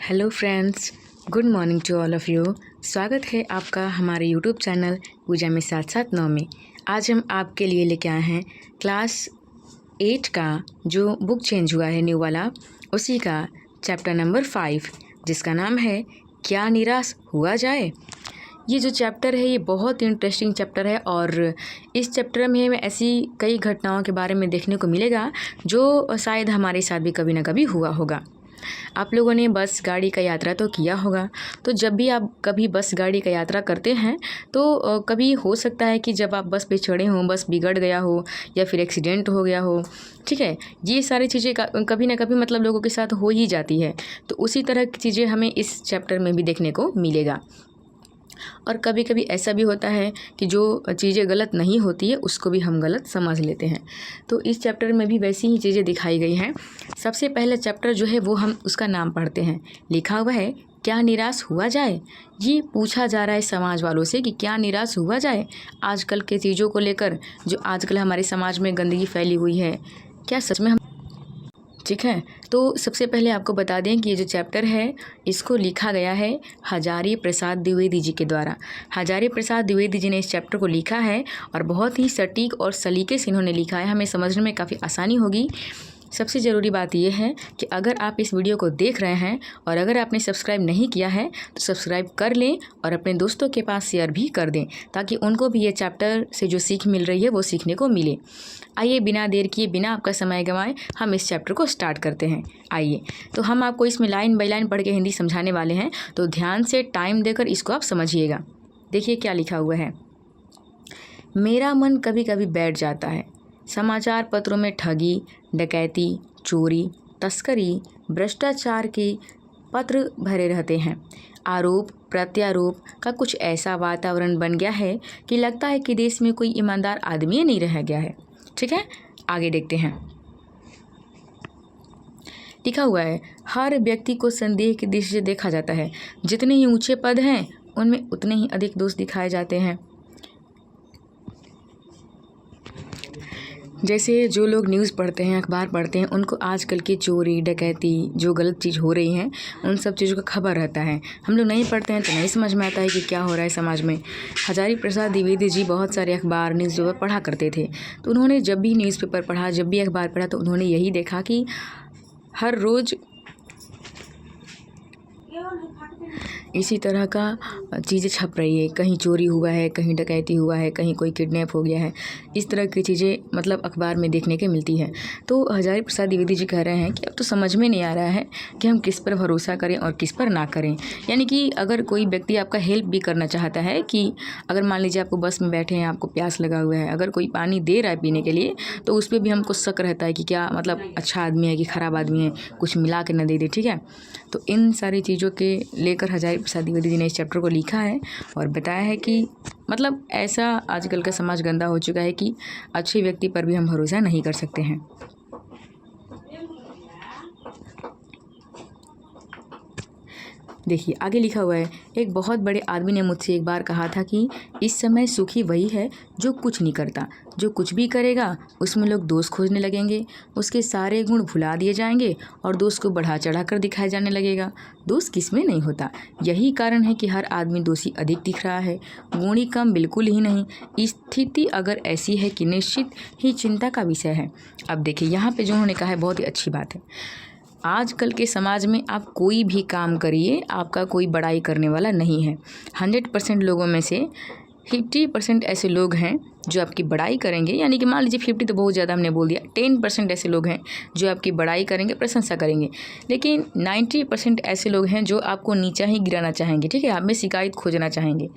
Hello friends, good morning to all of you. स्वागत है आपका हमारे यूट्यूब चैनल पूजा में साथ साथ 9 में। आज हम आपके लिए लेके आए हैं क्लास 8 का जो बुक चेंज हुआ है न्यू वाला, उसी का चैप्टर नंबर 5 जिसका नाम है क्या निराश हुआ जाए। ये जो चैप्टर है ये बहुत इंटरेस्टिंग चैप्टर है और इस चैप्टर में हमें ऐसी कई घटनाओं के बारे में देखने को मिलेगा जो शायद हमारे साथ भी कभी ना कभी हुआ होगा। आप लोगों ने बस गाड़ी का यात्रा तो किया होगा, तो जब भी आप कभी बस गाड़ी का यात्रा करते हैं तो कभी हो सकता है कि जब आप बस पे चढ़े हों, बस बिगड़ गया हो या फिर एक्सीडेंट हो गया हो। ठीक है, ये सारी चीज़ें कभी ना कभी मतलब लोगों के साथ हो ही जाती है। तो उसी तरह की चीज़ें हमें इस चैप्टर में भी देखने को मिलेगा। और कभी कभी ऐसा भी होता है कि जो चीज़ें गलत नहीं होती है उसको भी हम गलत समझ लेते हैं। तो इस चैप्टर में भी वैसी ही चीज़ें दिखाई गई हैं। सबसे पहला चैप्टर जो है वो हम उसका नाम पढ़ते हैं। लिखा हुआ है क्या निराश हुआ जाए। ये पूछा जा रहा है समाज वालों से कि क्या निराश हुआ जाए आजकल के चीज़ों को लेकर, जो आजकल हमारे समाज में गंदगी फैली हुई है। क्या सच में हम ठीक है, तो सबसे पहले आपको बता दें कि ये जो चैप्टर है इसको लिखा गया है हजारी प्रसाद द्विवेदी जी के द्वारा। हजारी प्रसाद द्विवेदी जी ने इस चैप्टर को लिखा है और बहुत ही सटीक और सलीके से इन्होंने लिखा है, हमें समझने में काफ़ी आसानी होगी। सबसे ज़रूरी बात यह है कि अगर आप इस वीडियो को देख रहे हैं और अगर आपने सब्सक्राइब नहीं किया है तो सब्सक्राइब कर लें और अपने दोस्तों के पास शेयर भी कर दें ताकि उनको भी ये चैप्टर से जो सीख मिल रही है वो सीखने को मिले। आइए बिना देर किए, बिना आपका समय गंवाए हम इस चैप्टर को स्टार्ट करते हैं। आइए, तो हम आपको इसमें लाइन बाई लाइन पढ़ के हिंदी समझाने वाले हैं, तो ध्यान से टाइम देकर इसको आप समझिएगा। देखिए क्या लिखा हुआ है। मेरा मन कभी कभी बैठ जाता है। समाचार पत्रों में ठगी, डकैती, चोरी, तस्करी, भ्रष्टाचार के पत्र भरे रहते हैं। आरोप प्रत्यारोप का कुछ ऐसा वातावरण बन गया है कि लगता है कि देश में कोई ईमानदार आदमी नहीं रह गया है। ठीक है, आगे देखते हैं। लिखा हुआ है हर व्यक्ति को संदेह की दृष्टि से देखा जाता है। जितने ही ऊंचे पद हैं उनमें उतने ही अधिक दोष दिखाए जाते हैं। जैसे जो लोग न्यूज़ पढ़ते हैं, अखबार पढ़ते हैं, उनको आजकल की चोरी डकैती जो गलत चीज़ हो रही हैं उन सब चीज़ों का खबर रहता है। हम लोग नहीं पढ़ते हैं तो नहीं समझ में आता है कि क्या हो रहा है समाज में। हजारी प्रसाद द्विवेदी जी बहुत सारे अखबार न्यूज़पेपर पढ़ा करते थे, तो उन्होंने जब भी न्यूज़पेपर पढ़ा, जब भी अखबार पढ़ा, तो उन्होंने यही देखा कि हर रोज़ इसी तरह का चीज़ें छप रही है। कहीं चोरी हुआ है, कहीं डकैती हुआ है, कहीं कोई किडनैप हो गया है। इस तरह की चीज़ें मतलब अखबार में देखने के मिलती है। तो हजारी प्रसाद द्विवेदी जी कह रहे हैं कि अब तो समझ में नहीं आ रहा है कि हम किस पर भरोसा करें और किस पर ना करें। यानी कि अगर कोई व्यक्ति आपका हेल्प भी करना चाहता है, कि अगर मान लीजिए आपको बस में बैठे हैं, आपको प्यास लगा हुआ है, अगर कोई पानी दे रहा है पीने के लिए, तो उस पर भी हमको शक रहता है कि क्या मतलब अच्छा आदमी है कि ख़राब आदमी है, कुछ मिला के न दे दे। ठीक है, तो इन सारी चीज़ों के लेकर हजारी प्रसाद द्विवेदी जी ने इस चैप्टर को लिखा है और बताया है कि मतलब ऐसा आजकल का समाज गंदा हो चुका है कि अच्छे व्यक्ति पर भी हम भरोसा नहीं कर सकते हैं। देखिए आगे लिखा हुआ है एक बहुत बड़े आदमी ने मुझसे एक बार कहा था कि इस समय सुखी वही है जो कुछ नहीं करता। जो कुछ भी करेगा उसमें लोग दोष खोजने लगेंगे, उसके सारे गुण भुला दिए जाएंगे और दोष को बढ़ा चढ़ा कर दिखाया जाने लगेगा। दोष किसमें नहीं होता, यही कारण है कि हर आदमी दोषी अधिक दिख रहा है, गुणी कम बिल्कुल ही नहीं। स्थिति अगर ऐसी है कि निश्चित ही चिंता का विषय है। अब देखिए यहाँ पे जो उन्होंने कहा है बहुत ही अच्छी बात है। आजकल के समाज में आप कोई भी काम करिए, आपका कोई बड़ाई करने वाला नहीं है। 100% लोगों में से 50% ऐसे लोग हैं जो आपकी बड़ाई करेंगे, यानी कि मान लीजिए 50 तो बहुत ज़्यादा हमने बोल दिया, 10% ऐसे लोग हैं जो आपकी बड़ाई करेंगे, प्रशंसा करेंगे। लेकिन 90% ऐसे लोग हैं जो आपको नीचा ही गिराना चाहेंगे। ठीक है, आप में शिकायत खोजना चाहेंगे।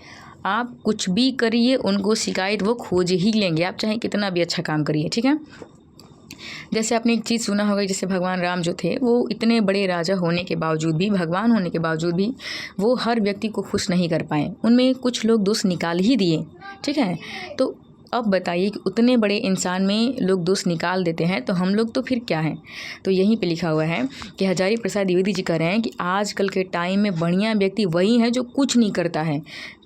आप कुछ भी करिए उनको शिकायत वो खोज ही लेंगे, आप चाहे कितना भी अच्छा काम करिए। ठीक है, जैसे आपने एक चीज़ सुना होगा, जैसे भगवान राम जो थे वो इतने बड़े राजा होने के बावजूद भी, भगवान होने के बावजूद भी वो हर व्यक्ति को खुश नहीं कर पाए, उनमें कुछ लोग दोष निकाल ही दिए। ठीक है, तो अब बताइए कि उतने बड़े इंसान में लोग दोष निकाल देते हैं तो हम लोग तो फिर क्या हैं। तो यहीं पे लिखा हुआ है कि हजारी प्रसाद द्विवेदी जी कह रहे हैं कि आजकल के टाइम में बढ़िया व्यक्ति वही है जो कुछ नहीं करता है,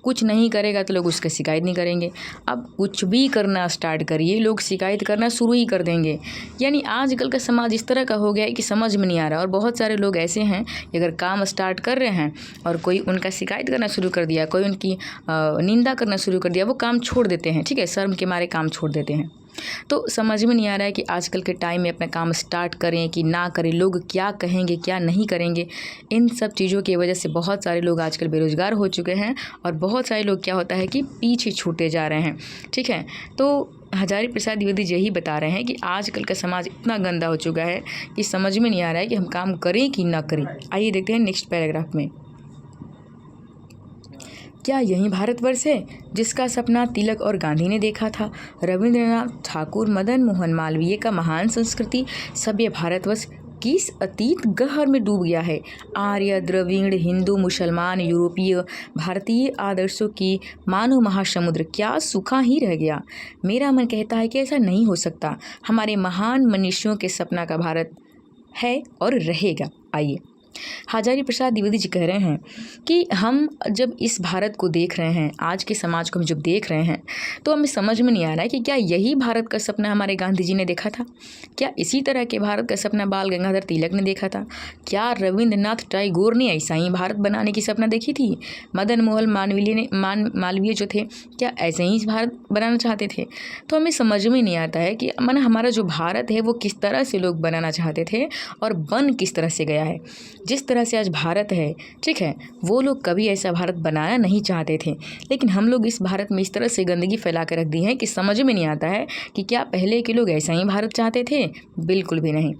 कुछ नहीं करेगा तो लोग उसका शिकायत नहीं करेंगे। अब कुछ भी करना स्टार्ट करिए, लोग शिकायत करना शुरू ही कर देंगे। यानी आजकल का समाज इस तरह का हो गया है कि समझ में नहीं आ रहा। और बहुत सारे लोग ऐसे हैं कि अगर काम स्टार्ट कर रहे हैं और कोई उनका शिकायत करना शुरू कर दिया, कोई उनकी निंदा करना शुरू कर दिया, वो काम छोड़ देते हैं, ठीक है, शर्म के मारे काम छोड़ देते हैं। तो समझ में नहीं आ रहा है कि आजकल के टाइम में अपना काम स्टार्ट करें कि ना करें, लोग क्या कहेंगे क्या नहीं करेंगे। इन सब चीज़ों की वजह से बहुत सारे लोग आजकल बेरोज़गार हो चुके हैं और बहुत सारे लोग क्या होता है कि पीछे छूटे जा रहे हैं, ठीक है। तो हजारी प्रसाद द्विवेदी यही बता रहे हैं कि आजकल का समाज इतना गंदा हो चुका है कि समझ में नहीं आ रहा है कि हम काम करें कि ना करें। आइए देखते हैं नेक्स्ट पैराग्राफ में। क्या यही भारतवर्ष है जिसका सपना तिलक और गांधी ने देखा था? रविंद्रनाथ ठाकुर, मदन मोहन मालवीय का महान संस्कृति सभ्य भारतवर्ष किस अतीत गहर में डूब गया है? आर्य, द्रविड़, हिंदू, मुसलमान, यूरोपीय, भारतीय आदर्शों की मानव महासमुद्र क्या सूखा ही रह गया? मेरा मन कहता है कि ऐसा नहीं हो सकता। हमारे महान मनुष्यों के सपना का भारत है और रहेगा। आइए, हजारी प्रसाद द्विवेदी जी कह रहे हैं कि हम जब इस भारत को देख रहे हैं, आज के समाज को हम जब देख रहे हैं, तो हमें समझ में नहीं आ रहा है कि क्या यही भारत का सपना हमारे गांधी जी ने देखा था? क्या इसी तरह के भारत का सपना बाल गंगाधर तिलक ने देखा था? क्या रविंद्रनाथ टैगोर ने ऐसा ही भारत बनाने की सपना देखी थी? मदन मोहन मालवीय जो थे, क्या ऐसे ही भारत बनाना चाहते थे? तो हमें समझ में नहीं आता है कि मन हमारा जो भारत है वो किस तरह से लोग बनाना चाहते थे और बन किस तरह से गया है। जिस तरह से आज भारत है, ठीक है, वो लोग कभी ऐसा भारत बनाना नहीं चाहते थे, लेकिन हम लोग इस भारत में इस तरह से गंदगी फैला कर रख दी है कि समझ में नहीं आता है कि क्या पहले के लोग ऐसा ही भारत चाहते थे? बिल्कुल भी नहीं।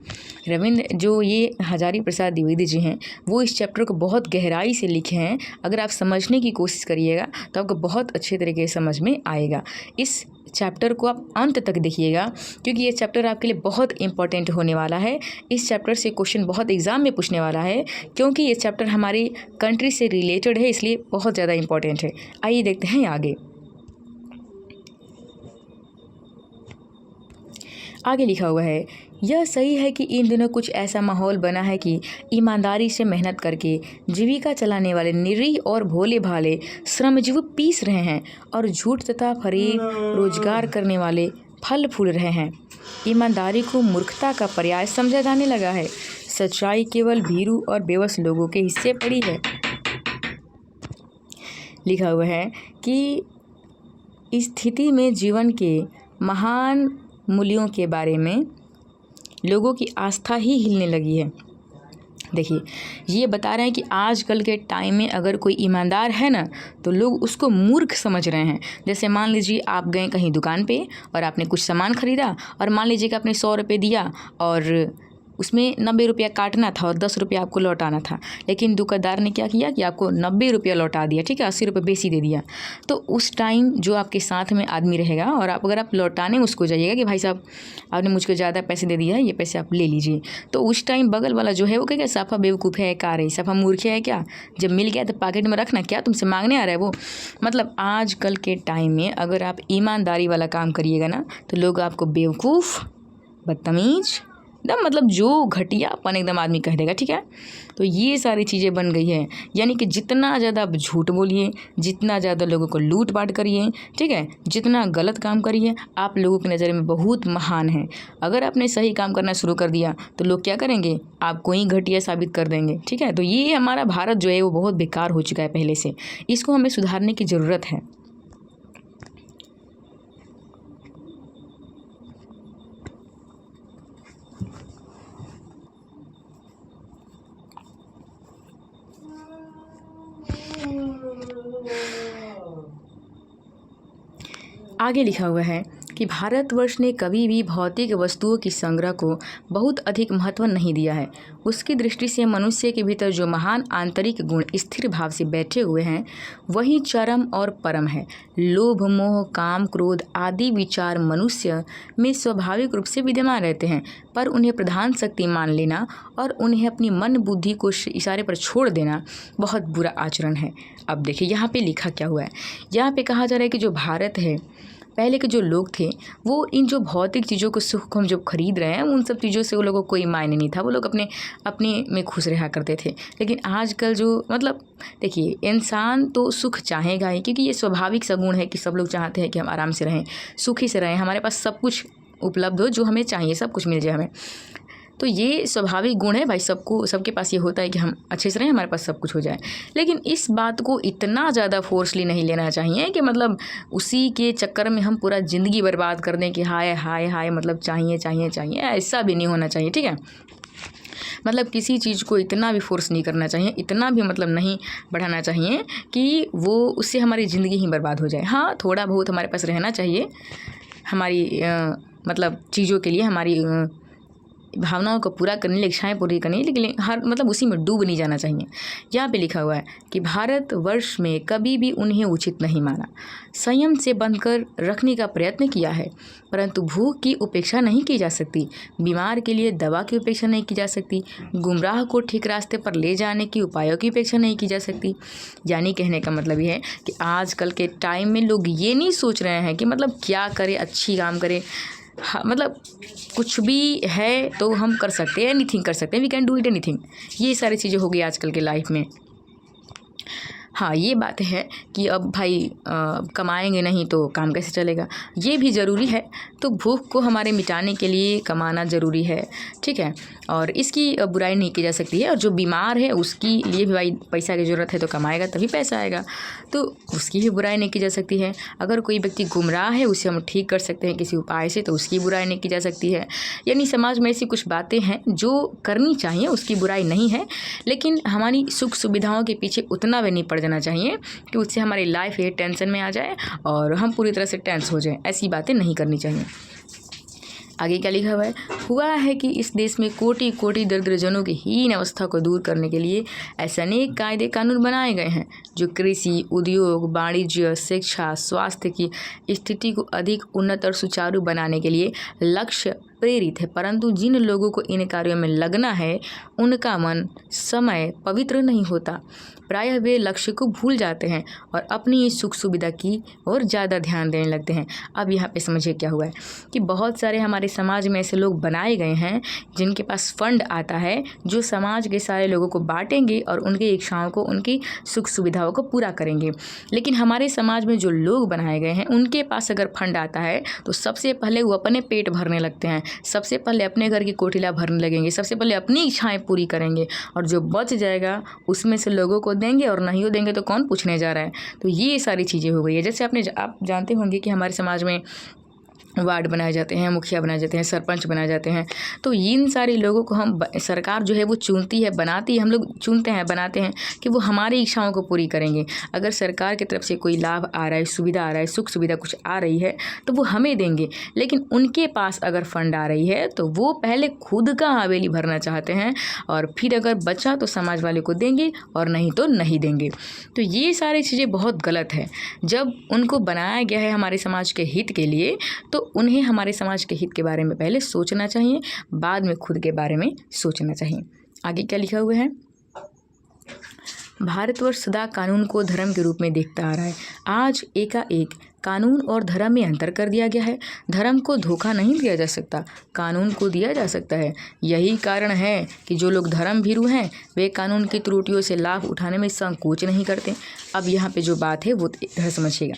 जो ये हजारी प्रसाद द्विवेदी जी हैं, वो इस चैप्टर को बहुत गहराई से लिखे हैं। अगर आप समझने की कोशिश करिएगा तो आपको बहुत अच्छे तरीके से समझ में आएगा। इस चैप्टर को आप अंत तक देखिएगा क्योंकि ये चैप्टर आपके लिए बहुत इंपॉर्टेंट होने वाला है। इस चैप्टर से क्वेश्चन बहुत एग्जाम में पूछने वाला है क्योंकि ये चैप्टर हमारी कंट्री से रिलेटेड है, इसलिए बहुत ज़्यादा इंपॉर्टेंट है। आइए देखते हैं आगे। आगे लिखा हुआ है, यह सही है कि इन दिनों कुछ ऐसा माहौल बना है कि ईमानदारी से मेहनत करके जीविका चलाने वाले निरीह और भोले भाले श्रमजीवी पीस रहे हैं और झूठ तथा फरेब रोजगार करने वाले फल फूल रहे हैं। ईमानदारी को मूर्खता का पर्याय समझा जाने लगा है। सच्चाई केवल भीरू और बेबस लोगों के हिस्से पड़ी है। लिखा हुआ है कि इस स्थिति में जीवन के महान मूल्यों के बारे में लोगों की आस्था ही हिलने लगी है। देखिए, ये बता रहे हैं कि आजकल के टाइम में अगर कोई ईमानदार है ना तो लोग उसको मूर्ख समझ रहे हैं। जैसे मान लीजिए आप गए कहीं दुकान पे और आपने कुछ सामान ख़रीदा और मान लीजिए कि आपने 100 रुपये दिया और उसमें 90 रुपया काटना था और 10 रुपया आपको लौटाना था, लेकिन दुकानदार ने क्या किया कि आपको 90 रुपया लौटा दिया, ठीक है, 80 रुपये बेसी दे दिया। तो उस टाइम जो आपके साथ में आदमी रहेगा और अगर आप लौटाने उसको जाइएगा कि भाई साहब आपने मुझको ज़्यादा पैसे दे दिया है, ये पैसे आप ले लीजिए, तो उस टाइम बगल वाला जो है वो कहेगा साफा बेवकूफ़ है, कार है, साफा मूर्ख है क्या, जब मिल गया तो पॉकेट में रखना, क्या तुमसे मांगने आ रहा है वो। मतलब आजकल के टाइम में अगर आप ईमानदारी वाला काम करिएगा ना तो लोग आपको बेवकूफ़, बदतमीज़, एकदम मतलब जो घटियापन एकदम आदमी कह देगा, ठीक है। तो ये सारी चीज़ें बन गई हैं। यानी कि जितना ज़्यादा आप झूठ बोलिए, जितना ज़्यादा लोगों को लूट पाट करिए, ठीक है, जितना गलत काम करिए, आप लोगों की नज़र में बहुत महान हैं। अगर आपने सही काम करना शुरू कर दिया तो लोग क्या करेंगे, आपको ही घटिया साबित कर देंगे, ठीक है। तो ये हमारा भारत जो है वो बहुत बेकार हो चुका है पहले से, इसको हमें सुधारने की ज़रूरत है। आगे लिखा हुआ है कि भारतवर्ष ने कभी भी भौतिक वस्तुओं की संग्रह को बहुत अधिक महत्व नहीं दिया है। उसकी दृष्टि से मनुष्य के भीतर जो महान आंतरिक गुण स्थिर भाव से बैठे हुए हैं वही चरम और परम है। लोभ, मोह, काम, क्रोध आदि विचार मनुष्य में स्वाभाविक रूप से विद्यमान रहते हैं, पर उन्हें प्रधान शक्ति मान लेना और उन्हें अपनी मन बुद्धि को इशारे पर छोड़ देना बहुत बुरा आचरण है। अब देखिए यहाँ पे लिखा क्या हुआ है। यहाँ पे कहा जा रहा है कि जो भारत है पहले के जो लोग थे वो इन जो भौतिक चीज़ों को सुख को हम जब खरीद रहे हैं उन सब चीज़ों से वो लोगों को कोई मायने नहीं था, वो लोग अपने अपने में खुश रहा करते थे। लेकिन आजकल जो मतलब देखिए, इंसान तो सुख चाहेगा ही, क्योंकि ये स्वाभाविक सा गुण है कि सब लोग चाहते हैं कि हम आराम से रहें, सुखी से रहें, हमारे पास सब कुछ उपलब्ध हो, जो हमें चाहिए सब कुछ मिल जाए हमें। तो ये स्वाभाविक गुण है भाई, सबको सबके पास ये होता है कि हम अच्छे से रहें, हमारे पास सब कुछ हो जाए। लेकिन इस बात को इतना ज़्यादा फोर्सली नहीं लेना चाहिए कि मतलब उसी के चक्कर में हम पूरा ज़िंदगी बर्बाद कर दें कि हाय हाय हाय मतलब चाहिए चाहिए चाहिए, ऐसा भी नहीं होना चाहिए, ठीक है। मतलब किसी चीज़ को इतना भी फोर्स नहीं करना चाहिए, इतना भी मतलब नहीं बढ़ाना चाहिए कि वो उससे हमारी ज़िंदगी ही बर्बाद हो जाए। हाँ, थोड़ा बहुत हमारे पास रहना चाहिए हमारी मतलब चीज़ों के लिए, हमारी भावनाओं को पूरा करने, इच्छाएँ पूरी करनी, लेकिन हर मतलब उसी में डूब नहीं जाना चाहिए। यहाँ पे लिखा हुआ है कि भारतवर्ष में कभी भी उन्हें उचित नहीं माना, संयम से बंधकर रखने का प्रयत्न किया है, परंतु भूख की उपेक्षा नहीं की जा सकती, बीमार के लिए दवा की उपेक्षा नहीं की जा सकती, गुमराह को ठीक रास्ते पर ले जाने की उपायों की उपेक्षा नहीं की जा सकती। यानी कहने का मतलब ये है कि आजकल के टाइम में लोग ये नहीं सोच रहे हैं कि मतलब क्या करें, अच्छी काम करें। हाँ, मतलब कुछ भी है तो हम कर सकते हैं, एनीथिंग कर सकते हैं, we can do it anything, ये सारी चीज़ें हो गई आजकल के लाइफ में। हाँ, ये बात है कि अब भाई कमाएंगे नहीं तो काम कैसे चलेगा, ये भी ज़रूरी है। तो भूख को हमारे मिटाने के लिए कमाना ज़रूरी है, ठीक है, और इसकी बुराई नहीं की जा सकती है। और जो बीमार है उसकी लिए भी भाई पैसा की ज़रूरत है, तो कमाएगा तभी पैसा आएगा, तो उसकी भी बुराई नहीं की जा सकती है। अगर कोई व्यक्ति गुमराह है उसे हम ठीक कर सकते हैं किसी उपाय से, तो उसकी बुराई नहीं की जा सकती है। यानी समाज में ऐसी कुछ बातें हैं जो करनी चाहिए, उसकी बुराई नहीं है, लेकिन हमारी सुख सुविधाओं के पीछे उतना भी नहीं पड़ जाना चाहिए कि उससे हमारी लाइफ ये टेंशन में आ जाए और हम पूरी तरह से टेंस हो जाएं। ऐसी बातें नहीं करनी चाहिए। आगे क्या लिखा हुआ है कि इस देश में कोटि कोटि दरिद्रजनों की हीन अवस्था को दूर करने के लिए ऐसे अनेक कायदे कानून बनाए गए हैं जो कृषि, उद्योग, वाणिज्य, शिक्षा, स्वास्थ्य की स्थिति को अधिक उन्नत और सुचारू बनाने के लिए लक्ष्य प्रेरित है। परंतु जिन लोगों को इन कार्यों में लगना है उनका मन समय पवित्र नहीं होता, प्रायः वे लक्ष्य को भूल जाते हैं और अपनी सुख सुविधा की और ज़्यादा ध्यान देने लगते हैं। अब यहाँ पे समझिए क्या हुआ है कि बहुत सारे हमारे समाज में ऐसे लोग बनाए गए हैं जिनके पास फंड आता है, जो समाज के सारे लोगों को बांटेंगे और उनकी इच्छाओं को, उनकी सुख सुविधाओं को पूरा करेंगे। लेकिन हमारे समाज में जो लोग बनाए गए हैं उनके पास अगर फंड आता है तो सबसे पहले वो अपने पेट भरने लगते हैं, सबसे पहले अपने घर की कोठिला भरने लगेंगे, सबसे पहले अपनी इच्छाएं पूरी करेंगे, और जो बच जाएगा उसमें से लोगों को देंगे, और नहीं देंगे तो कौन पूछने जा रहा है। तो ये सारी चीज़ें हो गई है। जैसे आप जानते होंगे कि हमारे समाज में वार्ड बनाए जाते हैं, मुखिया बनाए जाते हैं, सरपंच बनाए जाते हैं, तो इन सारे लोगों को हम सरकार जो है वो चुनती है, बनाती है, हम लोग चुनते हैं, बनाते हैं कि वो हमारी इच्छाओं को पूरी करेंगे। अगर सरकार की तरफ से कोई लाभ आ रहा है, सुविधा आ रहा है, सुख सुविधा कुछ आ रही है तो वो हमें देंगे। लेकिन उनके पास अगर फंड आ रही है तो वो पहले खुद का हवेली भरना चाहते हैं, और फिर अगर बचा तो समाज वाले को देंगे और नहीं तो नहीं देंगे। तो ये सारी चीज़ें बहुत गलत है। जब उनको बनाया गया है हमारे समाज के हित के लिए, तो उन्हें हमारे समाज के हित के बारे में पहले सोचना चाहिए, बाद में खुद के बारे में सोचना चाहिए। आगे क्या लिखा हुआ है, भारतवर्ष सदा कानून को धर्म के रूप में देखता आ रहा है। आज एकाएक कानून और धर्म में अंतर कर दिया गया है। धर्म को धोखा नहीं दिया जा सकता, कानून को दिया जा सकता है। यही कारण है कि जो लोग धर्म भीरू हैं वे कानून की त्रुटियों से लाभ उठाने में संकोच नहीं करते। अब यहाँ पे जो बात है वो इधर समझिएगा।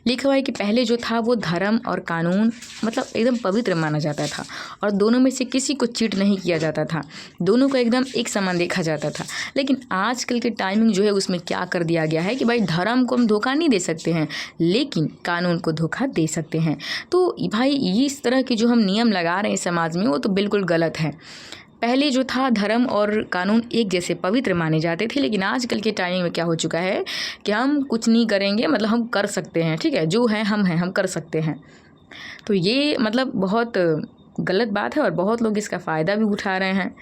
लिखा हुआ है कि पहले जो था वो धर्म और कानून मतलब एकदम पवित्र माना जाता था, और दोनों में से किसी को चीट नहीं किया जाता था, दोनों को एकदम एक समान देखा जाता था। लेकिन आजकल के टाइमिंग जो है उसमें क्या कर दिया गया है कि भाई धर्म को हम धोखा नहीं दे सकते हैं, लेकिन कानून को धोखा दे सकते हैं। तो भाई इस तरह के जो हम नियम लगा रहे हैं समाज में वो तो बिल्कुल गलत है। पहले जो था धर्म और कानून एक जैसे पवित्र माने जाते थे, लेकिन आजकल के टाइम में क्या हो चुका है कि हम कुछ नहीं करेंगे, मतलब हम कर सकते हैं, ठीक है, जो है हम कर सकते हैं। तो ये मतलब बहुत गलत बात है और बहुत लोग इसका फ़ायदा भी उठा रहे हैं।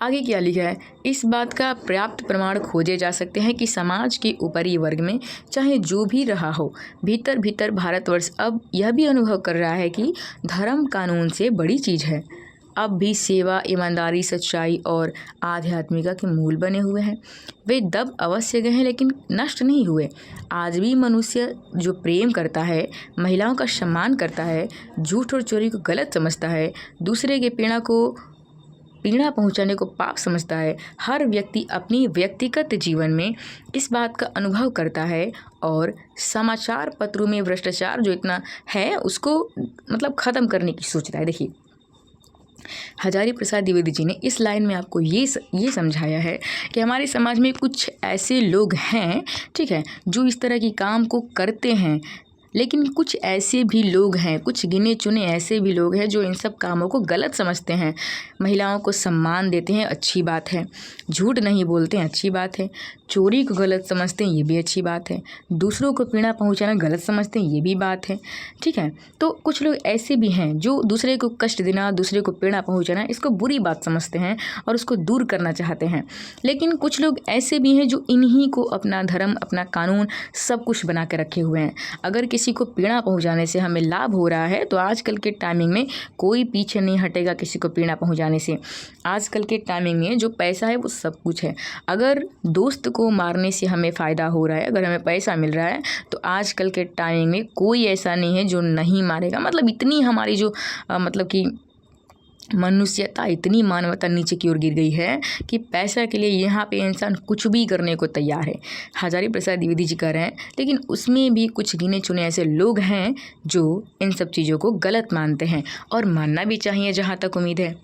आगे क्या लिखा है, इस बात का पर्याप्त प्रमाण खोजे जा सकते हैं कि समाज के ऊपरी वर्ग में चाहे जो भी रहा हो, भीतर भीतर भारतवर्ष अब यह भी अनुभव कर रहा है कि धर्म कानून से बड़ी चीज़ है। अब भी सेवा, ईमानदारी, सच्चाई और आध्यात्मिकता के मूल बने हुए हैं। वे दब अवश्य गए हैं लेकिन नष्ट नहीं हुए। आज भी मनुष्य जो प्रेम करता है, महिलाओं का सम्मान करता है, झूठ और चोरी को गलत समझता है, दूसरे के पीड़ा पहुंचाने को पाप समझता है, हर व्यक्ति अपनी व्यक्तिगत जीवन में इस बात का अनुभव करता है और समाचार पत्रों में भ्रष्टाचार जो इतना है उसको मतलब ख़त्म करने की सोचता है। देखिए, हजारी प्रसाद द्विवेदी जी ने इस लाइन में आपको ये समझाया है कि हमारे समाज में कुछ ऐसे लोग हैं, ठीक है, जो इस तरह की काम को करते हैं, लेकिन कुछ ऐसे भी लोग हैं, कुछ गिने चुने ऐसे भी लोग हैं जो इन सब कामों को गलत समझते हैं। महिलाओं को सम्मान देते हैं, अच्छी बात है। झूठ नहीं बोलते हैं, अच्छी बात है। चोरी को गलत समझते हैं, ये भी अच्छी बात है। दूसरों को पीड़ा पहुंचाना गलत समझते हैं, ये भी बात है, ठीक है। तो कुछ लोग ऐसे भी हैं जो दूसरे को कष्ट देना, दूसरे को पीड़ा पहुंचाना, इसको बुरी बात समझते हैं और उसको दूर करना चाहते हैं। लेकिन कुछ लोग ऐसे भी हैं जो इन्हीं को अपना धर्म, अपना कानून सब कुछ बना के रखे हुए हैं। अगर किसी को पीड़ा पहुंचाने से हमें लाभ हो रहा है तो आजकल के टाइमिंग में कोई पीछे नहीं हटेगा किसी को पीड़ा पहुंचाने से। आजकल के टाइमिंग में जो पैसा है वो सब कुछ है। अगर दोस्त को मारने से हमें फ़ायदा हो रहा है, अगर हमें पैसा मिल रहा है, तो आजकल के टाइमिंग में कोई ऐसा नहीं है जो नहीं मारेगा। मतलब इतनी हमारी जो मतलब कि मनुष्यता, इतनी मानवता नीचे की ओर गिर गई है कि पैसा के लिए यहाँ पे इंसान कुछ भी करने को तैयार है। हजारी प्रसाद द्विवेदी जी कह रहे हैं, लेकिन उसमें भी कुछ गिने चुने ऐसे लोग हैं जो इन सब चीज़ों को गलत मानते हैं और मानना भी चाहिए जहाँ तक उम्मीद है।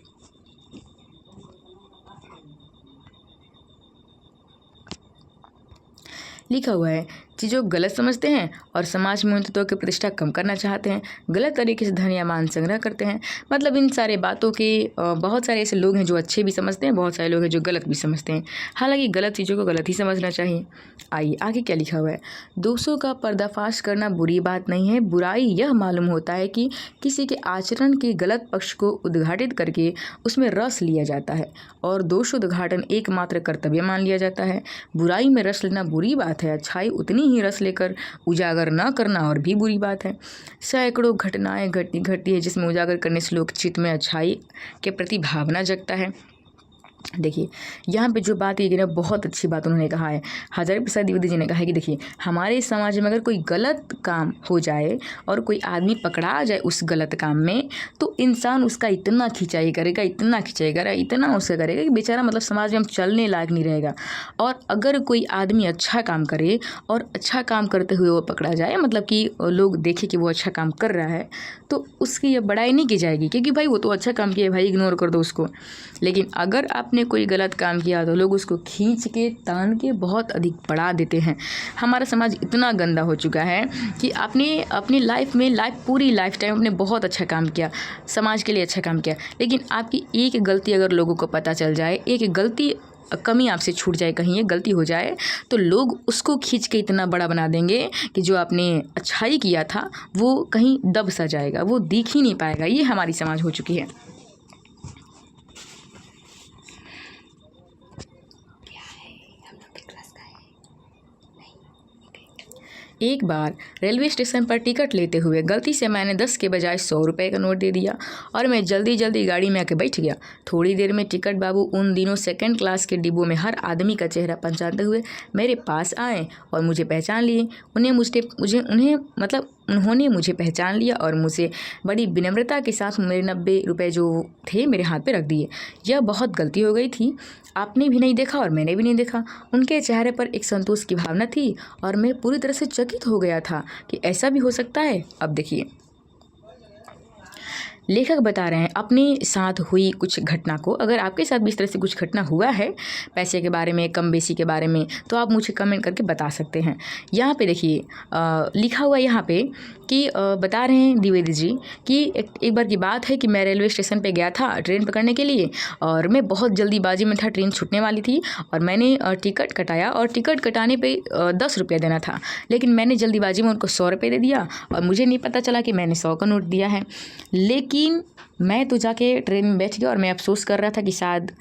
लिखा हुआ है, चीज़ों गलत समझते हैं और समाज में उन तत्वों की प्रतिष्ठा कम करना चाहते हैं, गलत तरीके से धन या मान संग्रह करते हैं। मतलब इन सारे बातों के बहुत सारे ऐसे लोग हैं जो अच्छे भी समझते हैं, बहुत सारे लोग हैं जो गलत भी समझते हैं। हालांकि गलत चीज़ों को गलत ही समझना चाहिए। आइए आगे क्या लिखा हुआ है। दोषों का पर्दाफाश करना बुरी बात नहीं है। बुराई यह मालूम होता है कि किसी के आचरण के गलत पक्ष को उद्घाटित करके उसमें रस लिया जाता है और दोष उद्घाटन एकमात्र कर्तव्य मान लिया जाता है। बुराई में रस लेना बुरी बात है, अच्छाई उतनी ही रस लेकर उजागर न करना और भी बुरी बात है। सैकड़ों घटनाएं घटती है जिसमें उजागर करने से लोग चित्त में अच्छाई के प्रति भावना जगता है। देखिए, यहाँ पे जो बात ये ना बहुत अच्छी बात उन्होंने कहा है। हजारी प्रसाद द्विवेदी जी ने कहा है कि देखिए, हमारे समाज में अगर कोई गलत काम हो जाए और कोई आदमी पकड़ा जाए उस गलत काम में, तो इंसान उसका इतना खिंचाई करेगा, इतना उसका करेगा कि बेचारा मतलब समाज में हम चलने लायक नहीं रहेगा। और अगर कोई आदमी अच्छा काम करे और अच्छा काम करते हुए वो पकड़ा जाए, मतलब कि लोग देखें कि वो अच्छा काम कर रहा है, तो उसकी बड़ाई नहीं की जाएगी क्योंकि भाई वो तो अच्छा काम किया भाई, इग्नोर कर दो उसको। लेकिन अगर आपने कोई गलत काम किया तो लोग उसको खींच के तान के बहुत अधिक बढ़ा देते हैं। हमारा समाज इतना गंदा हो चुका है कि आपने अपनी पूरी लाइफ टाइम आपने बहुत अच्छा काम किया, समाज के लिए अच्छा काम किया, लेकिन आपकी एक गलती अगर लोगों को पता चल जाए, एक गलती कमी आपसे छूट जाए, कहीं एक गलती हो जाए, तो लोग उसको खींच के इतना बड़ा बना देंगे कि जो आपने अच्छाई किया था वो कहीं दब सा जाएगा, वो दिख ही नहीं पाएगा। ये हमारी समाज हो चुकी है। एक बार रेलवे स्टेशन पर टिकट लेते हुए गलती से मैंने 10 के बजाय 100 रुपये का नोट दे दिया और मैं जल्दी जल्दी गाड़ी में आके बैठ गया। थोड़ी देर में टिकट बाबू उन दिनों सेकंड क्लास के डिब्बों में हर आदमी का चेहरा पहचानते हुए मेरे पास आए और मुझे पहचान लिए। उन्होंने मुझे पहचान लिया और मुझे बड़ी विनम्रता के साथ मेरे 90 रुपये जो थे मेरे हाथ पे रख दिए। यह बहुत गलती हो गई थी, आपने भी नहीं देखा और मैंने भी नहीं देखा। उनके चेहरे पर एक संतोष की भावना थी और मैं पूरी तरह से चकित हो गया था कि ऐसा भी हो सकता है। अब देखिए, लेखक बता रहे हैं अपने साथ हुई कुछ घटना को। अगर आपके साथ भी इस तरह से कुछ घटना हुआ है पैसे के बारे में, कम बेसी के बारे में, तो आप मुझे कमेंट करके बता सकते हैं। यहाँ पे देखिए लिखा हुआ यहाँ पे कि बता रहे हैं द्विवेदी जी कि एक बार की बात है कि मैं रेलवे स्टेशन पे गया था ट्रेन पकड़ने के लिए और मैं बहुत जल्दीबाजी में था, ट्रेन छूटने वाली थी और मैंने टिकट कटाया और टिकट कटाने पे 10 रुपये देना था, लेकिन मैंने जल्दीबाजी में उनको 100 रुपये दे दिया और मुझे नहीं पता चला कि मैंने 100 का नोट दिया है। लेकिन मैं तो जाके ट्रेन में बैठ गया और मैं अफसोस कर रहा था कि शायद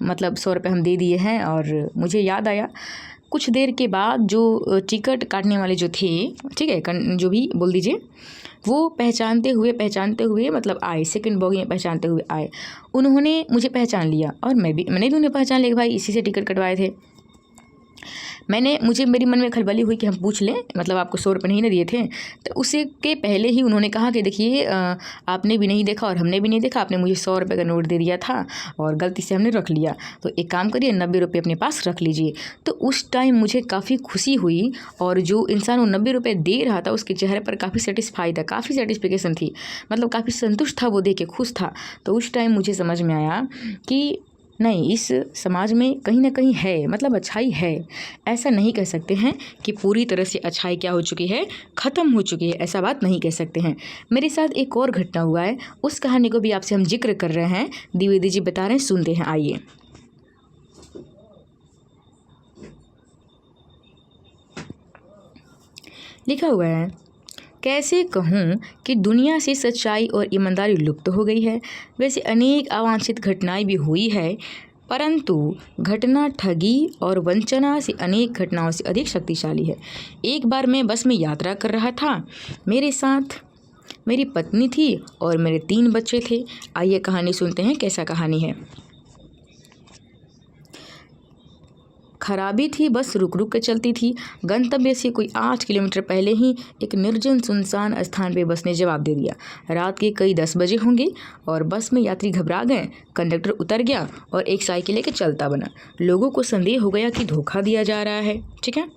मतलब 100 रुपये हम दे दिए हैं और मुझे याद आया कुछ देर के बाद जो टिकट काटने वाले जो थे, ठीक है, जो भी बोल दीजिए, वो पहचानते हुए मतलब आए, सेकंड बोगी में पहचानते हुए आए। उन्होंने मुझे पहचान लिया और मैंने भी उन्हें पहचान लिया कि भाई इसी से टिकट कटवाए थे। मेरी मन में खलबली हुई कि हम पूछ लें, मतलब आपको 100 रुपये नहीं ना दिए थे। तो उसी के पहले ही उन्होंने कहा कि देखिए आपने भी नहीं देखा और हमने भी नहीं देखा, आपने मुझे 100 रुपये का नोट दे दिया था और गलती से हमने रख लिया, तो एक काम करिए 90 रुपये अपने पास रख लीजिए। तो उस टाइम मुझे काफ़ी खुशी हुई और जो इंसान वो 90 रुपये दे रहा था उसके चेहरे पर काफ़ी सेटिस्फाई था, काफ़ी सेटिस्फिकेशन थी, मतलब काफ़ी संतुष्ट था, वो देख के खुश था। तो उस टाइम मुझे समझ में आया कि नहीं, इस समाज में कहीं ना कहीं है, मतलब अच्छाई है। ऐसा नहीं कह सकते हैं कि पूरी तरह से अच्छाई क्या हो चुकी है, ख़त्म हो चुकी है, ऐसा बात नहीं कह सकते हैं। मेरे साथ एक और घटना हुआ है, उस कहानी को भी आपसे हम जिक्र कर रहे हैं, द्विवेदी जी बता रहे हैं, सुनते हैं, आइए। लिखा हुआ है, कैसे कहूँ कि दुनिया से सच्चाई और ईमानदारी लुप्त हो गई है। वैसे अनेक अवांछित घटनाएं भी हुई है, परंतु घटना ठगी और वंचना से अनेक घटनाओं से अधिक शक्तिशाली है। एक बार मैं बस में यात्रा कर रहा था, मेरे साथ मेरी पत्नी थी और मेरे 3 बच्चे थे। आइए कहानी सुनते हैं, कैसा कहानी है। खराबी थी, बस रुक रुक के चलती थी। गंतव्य से कोई 8 किलोमीटर पहले ही एक निर्जन सुनसान स्थान पे बस ने जवाब दे दिया। रात के कई 10 बजे होंगे और बस में यात्री घबरा गए। कंडक्टर उतर गया और एक साइकिल लेके चलता बना। लोगों को संदेह हो गया कि धोखा दिया जा रहा है, ठीक है।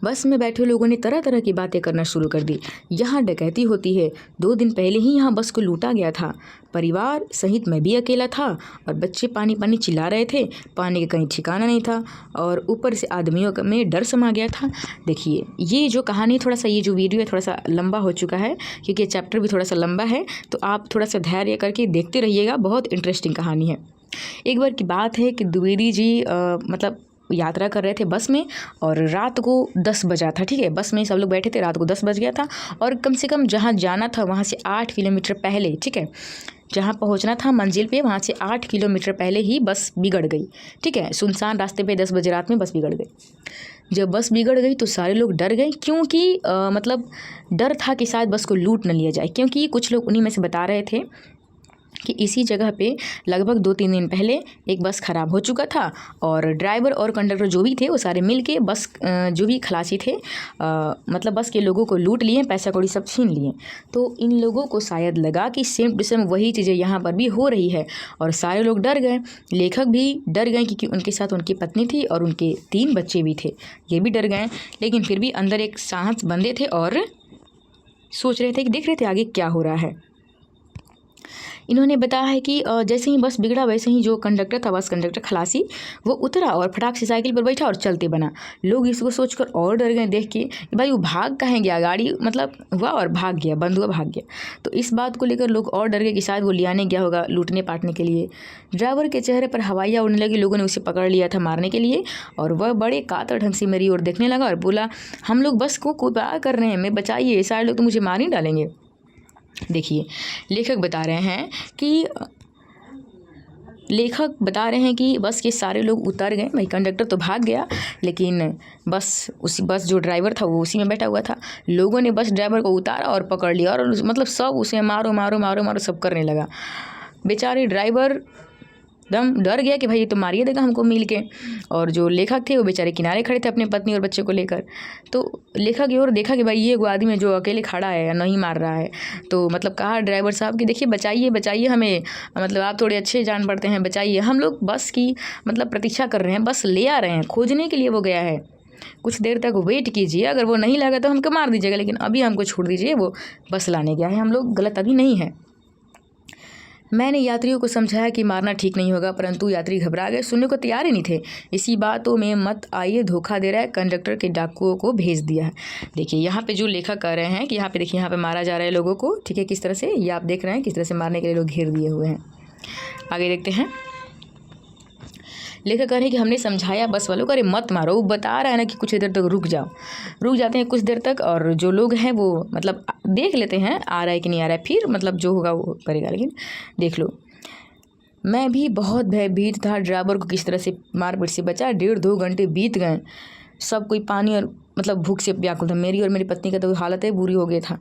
बस में बैठे लोगों ने तरह तरह की बातें करना शुरू कर दी। यहाँ डकैती होती है, 2 दिन पहले ही यहाँ बस को लूटा गया था। परिवार सहित मैं भी अकेला था और बच्चे पानी पानी चिल्ला रहे थे, पानी का कहीं ठिकाना नहीं था और ऊपर से आदमियों में डर समा गया था। देखिए ये जो कहानी थोड़ा सा, ये जो वीडियो है थोड़ा सा लंबा हो चुका है क्योंकि ये चैप्टर भी थोड़ा सा लंबा है, तो आप थोड़ा सा धैर्य करके देखते रहिएगा, बहुत इंटरेस्टिंग कहानी है। एक बार की बात है कि द्विवेदी जी मतलब यात्रा कर रहे थे बस में और रात को 10 बजा था, ठीक है। बस में सब लोग बैठे थे, रात को 10 बज गया था और कम से कम जहाँ जाना था वहाँ से 8 किलोमीटर पहले, ठीक है, जहाँ पहुँचना था मंजिल पे, वहाँ से 8 किलोमीटर पहले ही बस बिगड़ गई, ठीक है। सुनसान रास्ते पे 10 बजे रात में बस बिगड़ गई। जब बस बिगड़ गई तो सारे लोग डर गए, क्योंकि मतलब डर था कि शायद बस को लूट न लिया जाए, क्योंकि कुछ लोग उन्हीं में से बता रहे थे कि इसी जगह पे लगभग 2-3 दिन पहले एक बस ख़राब हो चुका था और ड्राइवर और कंडक्टर जो भी थे वो सारे मिल के बस जो भी खलासी थे मतलब बस के लोगों को लूट लिए, पैसा कौड़ी सब छीन लिए। तो इन लोगों को शायद लगा कि सेम टू सेम वही चीज़ें यहाँ पर भी हो रही है और सारे लोग डर गए। लेखक भी डर गए क्योंकि उनके साथ उनकी पत्नी थी और उनके 3 बच्चे भी थे, ये भी डर गए। लेकिन फिर भी अंदर एक साहस बंदे थे और सोच रहे थे कि देख रहे थे आगे क्या हो रहा है। इन्होंने बताया है कि जैसे ही बस बिगड़ा वैसे ही जो कंडक्टर था, बस कंडक्टर खलासी, वो उतरा और फटाक से साइकिल पर बैठा और चलते बना। लोग इसको सोचकर और डर गए देख के कि भाई वो भाग कहाँ गया, गाड़ी मतलब हुआ और भाग गया, बंद हुआ भाग गया। तो इस बात को लेकर लोग और डर गए कि शायद वो लियाने गया होगा लूटने पाटने के लिए। ड्राइवर के चेहरे पर हवाइयाँ उड़ने लगी, लोगों ने उसे पकड़ लिया था मारने के लिए और वह बड़े कातर ढंग से मेरी ओर देखने लगा और बोला, हम लोग बस को कुबा कर रहे हैं, मैं बचाइए, सारे लोग तो मुझे मार ही डालेंगे। देखिए लेखक बता रहे हैं कि बस के सारे लोग उतर गए, भाई कंडक्टर तो भाग गया लेकिन बस जो ड्राइवर था वो उसी में बैठा हुआ था। लोगों ने बस ड्राइवर को उतारा और पकड़ लिया और मतलब सब उसे मारो मारो मारो मारो सब करने लगा। बेचारे ड्राइवर दम डर गया कि भाई ये तो मारिए देगा हमको मिल के। और जो लेखक थे वो बेचारे किनारे खड़े थे अपनी पत्नी और बच्चे को लेकर। तो लेखक की ओर देखा कि भाई ये वो आदमी है जो अकेले खड़ा है, नहीं मार रहा है। तो मतलब कहा ड्राइवर साहब कि देखिए बचाइए बचाइए हमें, मतलब आप थोड़े अच्छे जान पड़ते हैं, बचाइए, हम लोग बस की मतलब प्रतीक्षा कर रहे हैं, बस ले आ रहे हैं, खोजने के लिए वो गया है, कुछ देर तक वेट कीजिए, अगर वो नहीं लगा तो हमको मार दीजिएगा, लेकिन अभी हमको छोड़ दीजिए, वो बस लाने गया है, हम लोग गलत अभी नहीं है। मैंने यात्रियों को समझाया कि मारना ठीक नहीं होगा, परंतु यात्री घबरा गए, सुनने को तैयार ही नहीं थे। इसी बातों में मत आइए, धोखा दे रहा है, कंडक्टर के डाकुओं को भेज दिया है। देखिए यहाँ पे जो लेखक कह रहे हैं कि यहाँ पे देखिए यहाँ पे मारा जा रहा है लोगों को, ठीक है, किस तरह से, ये आप देख रहे हैं किस तरह से मारने के लिए लोग घेर दिए हुए हैं। आगे देखते हैं। लेखक कह रहे हैं कि हमने समझाया बस वालों को, अरे मत मारो, वो बता रहा है ना कि कुछ देर तक रुक जाओ। रुक जाते हैं कुछ देर तक और जो लोग हैं वो मतलब देख लेते हैं आ रहा है कि नहीं आ रहा है, फिर मतलब जो होगा वो करेगा। लेकिन देख लो, मैं भी बहुत भयभीत था। ड्राइवर को किस तरह से मारपीट से बचा। 1.5-2 घंटे बीत गए। सब कोई पानी और मतलब भूख से व्याकुल था। मेरी और मेरी पत्नी का तो हालत ही बुरी हो गई था।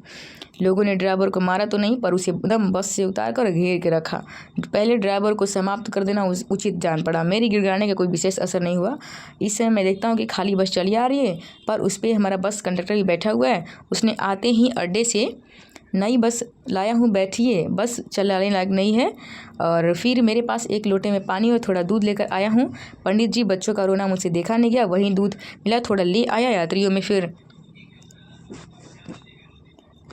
लोगों ने ड्राइवर को मारा तो नहीं, पर उसे एकदम बस से उतार कर घेर के रखा। पहले ड्राइवर को समाप्त कर देना उचित जान पड़ा। मेरी गिड़गिड़ाने का कोई विशेष असर नहीं हुआ। इस समय मैं देखता हूँ कि खाली बस चली आ रही है, पर उस पर हमारा बस कंडक्टर भी बैठा हुआ है। उसने आते ही अड्डे से नई बस लाया हूँ, बैठिए, बस चलाने लायक नहीं है। और फिर मेरे पास एक लोटे में पानी और थोड़ा दूध लेकर आया हूँ। पंडित जी, बच्चों का रोना मुझसे देखा नहीं गया, वहीं दूध मिला, थोड़ा ले आया। यात्रियों में फिर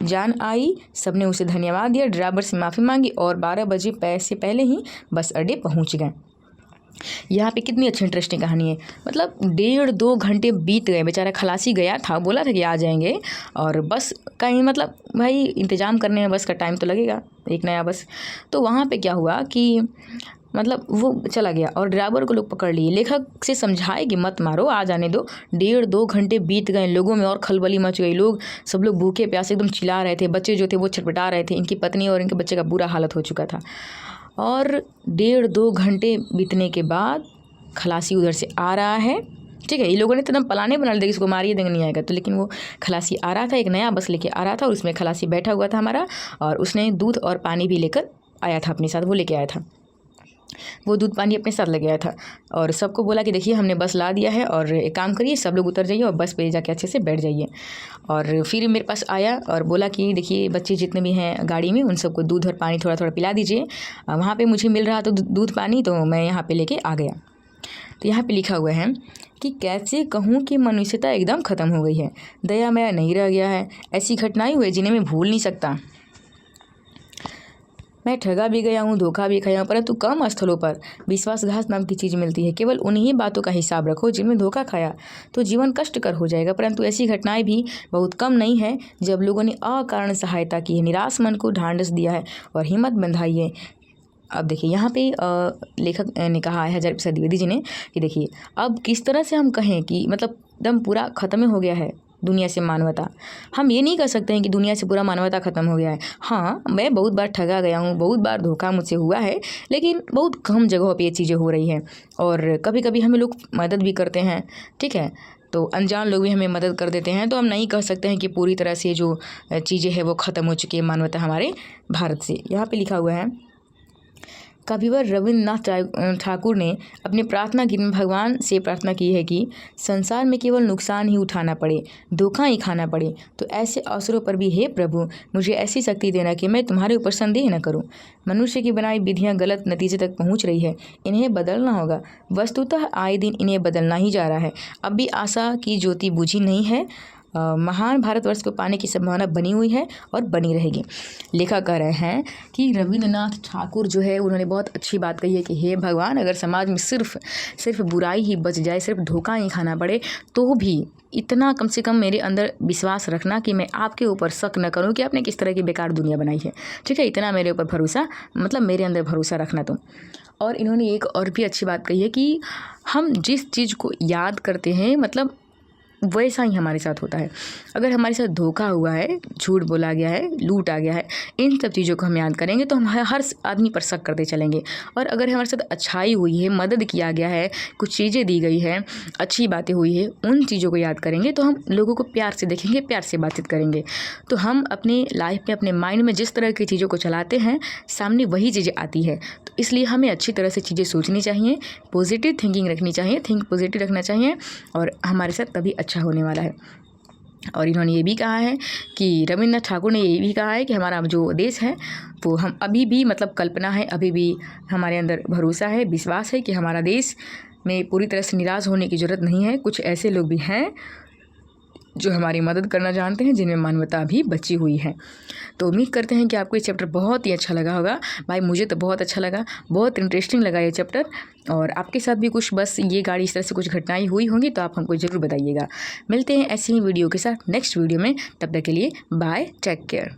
जान आई। सबने उसे धन्यवाद दिया, ड्राइवर से माफ़ी मांगी और 12 बजे से पहले ही बस अड्डे पहुँच गए। यहाँ पे कितनी अच्छी इंटरेस्टिंग कहानी है। मतलब 1.5-2 घंटे बीत गए। बेचारा खलासी गया था, बोला था कि आ जाएंगे, और बस का ही मतलब भाई इंतज़ाम करने में बस का टाइम तो लगेगा, एक नया बस। तो वहाँ पे क्या हुआ कि मतलब वो चला गया और ड्राइवर को लोग पकड़ लिए। लेखक से समझाए कि मत मारो, आ जाने दो। 1.5-2 घंटे बीत गए। लोगों में और खलबली मच गई। सब लोग भूखे प्यासे एकदम चिल्ला रहे थे। बच्चे जो थे वो छटपटा रहे थे। इनकी पत्नी और इनके बच्चे का बुरा हालत हो चुका था। और 1.5-2 घंटे बीतने के बाद खलासी उधर से आ रहा है। ठीक है, ये लोगों ने तो एकदम पलाने बना लिया, इसको मारिए देंगे नहीं आएगा तो। लेकिन वो खलासी आ रहा था, एक नया बस लेके आ रहा था और उसमें खलासी बैठा हुआ था हमारा, और उसने दूध और पानी भी लेकर आया था अपने साथ। वो लेके आया था, वो दूध पानी अपने साथ ले गया था और सबको बोला कि देखिए हमने बस ला दिया है और एक काम करिए, सब लोग उतर जाइए और बस पे जाके अच्छे से बैठ जाइए। और फिर मेरे पास आया और बोला कि देखिए बच्चे जितने भी हैं गाड़ी में उन सबको दूध और पानी थोड़ा थोड़ा पिला दीजिए। वहाँ पे मुझे मिल रहा था दूध पानी, तो मैं यहाँ पे लेके आ गया। तो यहाँ पे लिखा हुआ है कि कैसे कहूँ कि मनुष्यता एकदम ख़त्म हो गई है, दया माया नहीं रह गया है। ऐसी घटनाएं हुई जिन्हें मैं भूल नहीं सकता। मैं ठगा भी गया हूँ, धोखा भी खाया हूँ, परंतु कम स्थलों पर विश्वासघात नाम की चीज़ मिलती है। केवल उन्हीं बातों का हिसाब रखो जिनमें धोखा खाया तो जीवन कष्टकर हो जाएगा। परंतु ऐसी घटनाएं भी बहुत कम नहीं है जब लोगों ने अकारण सहायता की है, निराश मन को ढांढस दिया है और हिम्मत बंधाई है। अब देखिए यहाँ पे लेखक ने कहा है हजारी प्रसाद द्विवेदी जी ने कि देखिए अब किस तरह से हम कहें कि मतलब एकदम पूरा ख़त्म हो गया है दुनिया से मानवता। हम ये नहीं कह सकते हैं कि दुनिया से पूरा मानवता ख़त्म हो गया है। हाँ, मैं बहुत बार ठगा गया हूँ, बहुत बार धोखा मुझसे हुआ है, लेकिन बहुत कम जगहों पे ये चीज़ें हो रही हैं। और कभी कभी हमें लोग मदद भी करते हैं, ठीक है, तो अनजान लोग भी हमें मदद कर देते हैं। तो हम नहीं कह सकते हैं कि पूरी तरह से जो चीज़ें हैं वो ख़त्म हो चुकी है मानवता हमारे भारत से। यहाँ पर लिखा हुआ है, कविवर रविन्द्रनाथ ठाकुर ने अपनी प्रार्थना गीत में भगवान से प्रार्थना की है कि संसार में केवल नुकसान ही उठाना पड़े, धोखा ही खाना पड़े, तो ऐसे अवसरों पर भी हे प्रभु मुझे ऐसी शक्ति देना कि मैं तुम्हारे ऊपर संदेह न करूं। मनुष्य की बनाई विधियां गलत नतीजे तक पहुंच रही है, इन्हें बदलना होगा। वस्तुतः आए दिन इन्हें बदलना ही जा रहा है। अब भी आशा की ज्योति बुझी नहीं है। महान भारतवर्ष को पाने की संभावना बनी हुई है और बनी रहेगी। लेखक कह रहे हैं कि रविन्द्रनाथ ठाकुर जो है उन्होंने बहुत अच्छी बात कही है कि हे भगवान, अगर समाज में सिर्फ बुराई ही बच जाए, सिर्फ धोखा ही खाना पड़े, तो भी इतना कम से कम मेरे अंदर विश्वास रखना कि मैं आपके ऊपर शक न करूं कि आपने किस तरह की बेकार दुनिया बनाई है। ठीक है, इतना मेरे ऊपर भरोसा, मतलब मेरे अंदर भरोसा रखना तुम। और इन्होंने एक और भी अच्छी बात कही है कि हम जिस चीज़ को याद करते हैं मतलब वैसा ही हमारे साथ होता है। अगर हमारे साथ धोखा हुआ है, झूठ बोला गया है, लूट आ गया है, इन सब चीज़ों को हम याद करेंगे तो हम हर आदमी पर शक करते चलेंगे। और अगर हमारे साथ अच्छाई हुई है, मदद किया गया है, कुछ चीज़ें दी गई है, अच्छी बातें हुई है, उन चीज़ों को याद करेंगे तो हम लोगों को प्यार से देखेंगे, प्यार से बातचीत करेंगे। तो हम अपने लाइफ में अपने माइंड में जिस तरह की चीज़ों को चलाते हैं सामने वही चीज़ें आती है। तो इसलिए हमें अच्छी तरह से चीज़ें सोचनी चाहिए, पॉजिटिव थिंकिंग रखनी चाहिए, थिंक पॉजिटिव रखना चाहिए और हमारे साथ तभी अच्छा होने वाला है। और इन्होंने ये भी कहा है कि रविन्द्रनाथ ठाकुर ने ये भी कहा है कि हमारा जो देश है वो हम अभी भी मतलब कल्पना है, अभी भी हमारे अंदर भरोसा है, विश्वास है कि हमारा देश में पूरी तरह से निराश होने की ज़रूरत नहीं है। कुछ ऐसे लोग भी हैं जो हमारी मदद करना जानते हैं, जिनमें मानवता भी बची हुई है। तो उम्मीद करते हैं कि आपको ये चैप्टर बहुत ही अच्छा लगा होगा। भाई मुझे तो बहुत अच्छा लगा, बहुत इंटरेस्टिंग लगा ये चैप्टर। और आपके साथ भी कुछ बस ये गाड़ी इस तरह से कुछ घटनाएं हुई होंगी तो आप हमको ज़रूर बताइएगा। मिलते हैं ऐसी ही वीडियो के साथ नेक्स्ट वीडियो में, तब तक के लिए बाय, टेक केयर।